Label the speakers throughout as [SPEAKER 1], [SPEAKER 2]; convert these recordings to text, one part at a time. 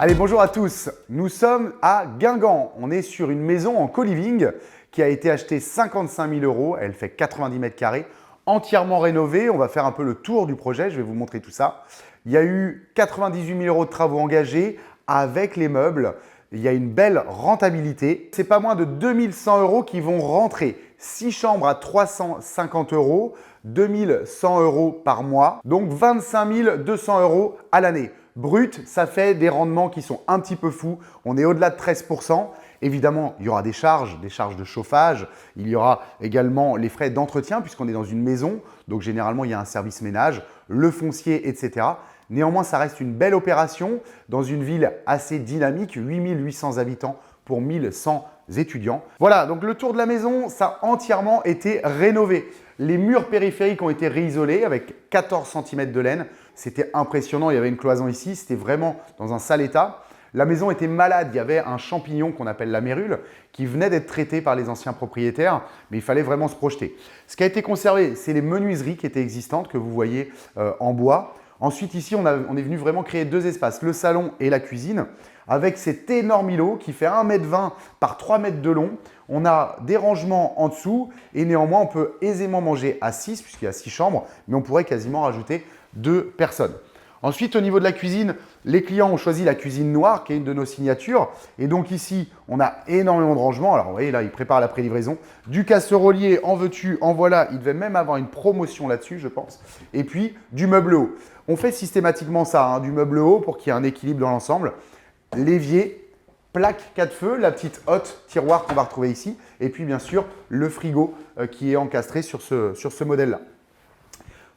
[SPEAKER 1] Allez, bonjour à tous. Nous sommes à Guingamp. On est sur une maison en co-living qui a été achetée 55 000 €. Elle fait 90 mètres carrés, entièrement rénovée. On va faire un peu le tour du projet. Je vais vous montrer tout ça. Il y a eu 98 000 € de travaux engagés avec les meubles. Il y a une belle rentabilité. C'est pas moins de 2100 € qui vont rentrer. 6 chambres à 350 €, 2100 € par mois, donc 25 200 € à l'année. Brut, ça fait des rendements qui sont un petit peu fous. On est au-delà de 13%. Évidemment, il y aura des charges de chauffage. Il y aura également les frais d'entretien puisqu'on est dans une maison. Donc généralement, il y a un service ménage, le foncier, etc. Néanmoins, ça reste une belle opération dans une ville assez dynamique, 8800 habitants pour 1100 étudiants. Voilà, donc le tour de la maison, ça a entièrement été rénové. Les murs périphériques ont été réisolés avec 14 cm de laine. C'était impressionnant, il y avait une cloison ici, c'était vraiment dans un sale état. La maison était malade, il y avait un champignon qu'on appelle la mérule qui venait d'être traité par les anciens propriétaires, mais il fallait vraiment se projeter. Ce qui a été conservé, c'est les menuiseries qui étaient existantes que vous voyez en bois. Ensuite, ici, on est venu vraiment créer deux espaces, le salon et la cuisine, avec cet énorme îlot qui fait 1,20 m par 3 m de long. On a des rangements en dessous et néanmoins, on peut aisément manger à 6 puisqu'il y a 6 chambres, mais on pourrait quasiment rajouter 2 personnes. Ensuite, au niveau de la cuisine, les clients ont choisi la cuisine noire qui est une de nos signatures. Et donc ici, on a énormément de rangements. Alors vous voyez là, ils préparent la pré-livraison. Du casserolier, en veux-tu, en voilà. Il devait même avoir une promotion là-dessus, je pense. Et puis, du meuble haut. On fait systématiquement ça, hein, du meuble haut pour qu'il y ait un équilibre dans l'ensemble. L'évier, plaque 4 feux, la petite hotte tiroir qu'on va retrouver ici. Et puis bien sûr, le frigo qui est encastré sur ce modèle-là.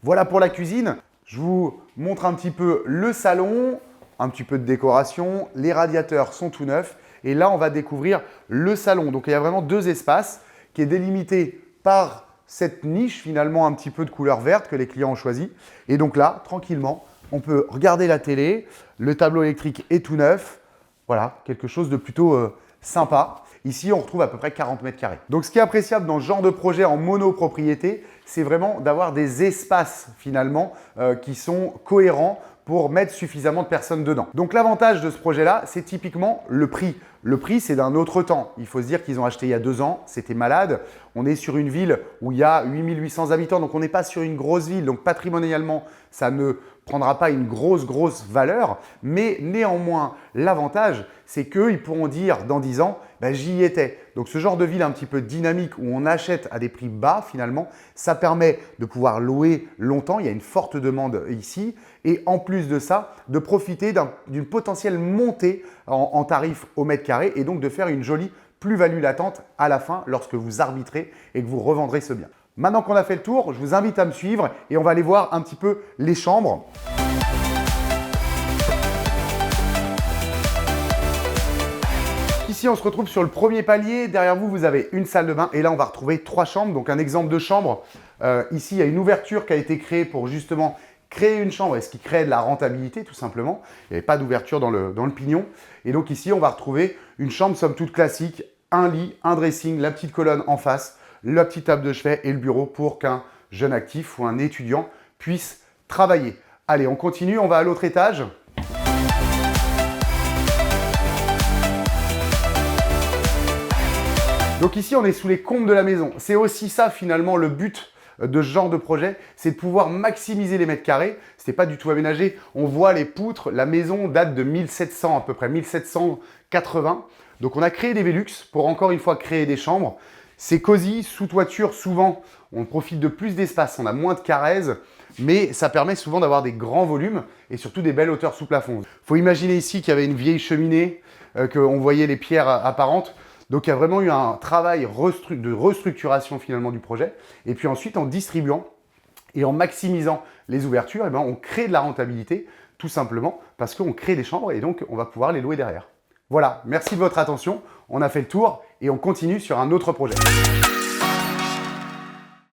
[SPEAKER 1] Voilà pour la cuisine. Je vous montre un petit peu le salon, un petit peu de décoration. Les radiateurs sont tout neufs. Et là, on va découvrir le salon. Donc, il y a vraiment deux espaces qui est délimité par cette niche finalement un petit peu de couleur verte que les clients ont choisi. Et donc là, tranquillement, on peut regarder la télé. Le tableau électrique est tout neuf. Voilà, quelque chose de plutôt sympa. Ici, on retrouve à peu près 40 mètres carrés. Donc, ce qui est appréciable dans ce genre de projet en monopropriété, c'est vraiment d'avoir des espaces finalement qui sont cohérents pour mettre suffisamment de personnes dedans. Donc, l'avantage de ce projet-là, c'est typiquement le prix. Le prix, c'est d'un autre temps. Il faut se dire qu'ils ont acheté il y a 2 ans, c'était malade. On est sur une ville où il y a 8800 habitants, donc on n'est pas sur une grosse ville. Donc, patrimonialement, ça ne prendra pas une grosse valeur. Mais néanmoins, l'avantage, c'est qu'ils pourront dire dans 10 ans, j'y étais. Donc, ce genre de ville un petit peu dynamique où on achète à des prix bas finalement, ça permet de pouvoir louer longtemps. Il y a une forte demande ici. Et en plus de ça, de profiter d'une potentielle montée en tarif au mètre carré et donc de faire une jolie plus-value latente à la fin lorsque vous arbitrez et que vous revendrez ce bien. Maintenant qu'on a fait le tour, je vous invite à me suivre et on va aller voir un petit peu les chambres. Ici, on se retrouve sur le premier palier. Derrière vous, vous avez une salle de bain et là, on va retrouver 3 chambres. Donc, un exemple de chambre. Ici, il y a une ouverture qui a été créée pour justement créer une chambre et ce qui crée de la rentabilité tout simplement. Il n'y avait pas d'ouverture dans le pignon. Et donc ici, on va retrouver une chambre somme toute classique, un lit, un dressing, la petite colonne en face, la petite table de chevet et le bureau pour qu'un jeune actif ou un étudiant puisse travailler. Allez, on continue, on va à l'autre étage. Donc ici, on est sous les combles de la maison. C'est aussi ça finalement le but de ce genre de projet, c'est de pouvoir maximiser les mètres carrés. Ce n'est pas du tout aménagé. On voit les poutres. La maison date de 1700 à peu près, 1780. Donc, on a créé des Velux pour encore une fois créer des chambres. C'est cosy, sous toiture, souvent, on profite de plus d'espace. On a moins de carèze, mais ça permet souvent d'avoir des grands volumes et surtout des belles hauteurs sous plafond. Il faut imaginer ici qu'il y avait une vieille cheminée, qu'on voyait les pierres apparentes. Donc, il y a vraiment eu un travail de restructuration finalement du projet. Et puis ensuite, en distribuant et en maximisant les ouvertures, on crée de la rentabilité tout simplement parce qu'on crée des chambres et donc on va pouvoir les louer derrière. Voilà, merci de votre attention. On a fait le tour et on continue sur un autre projet.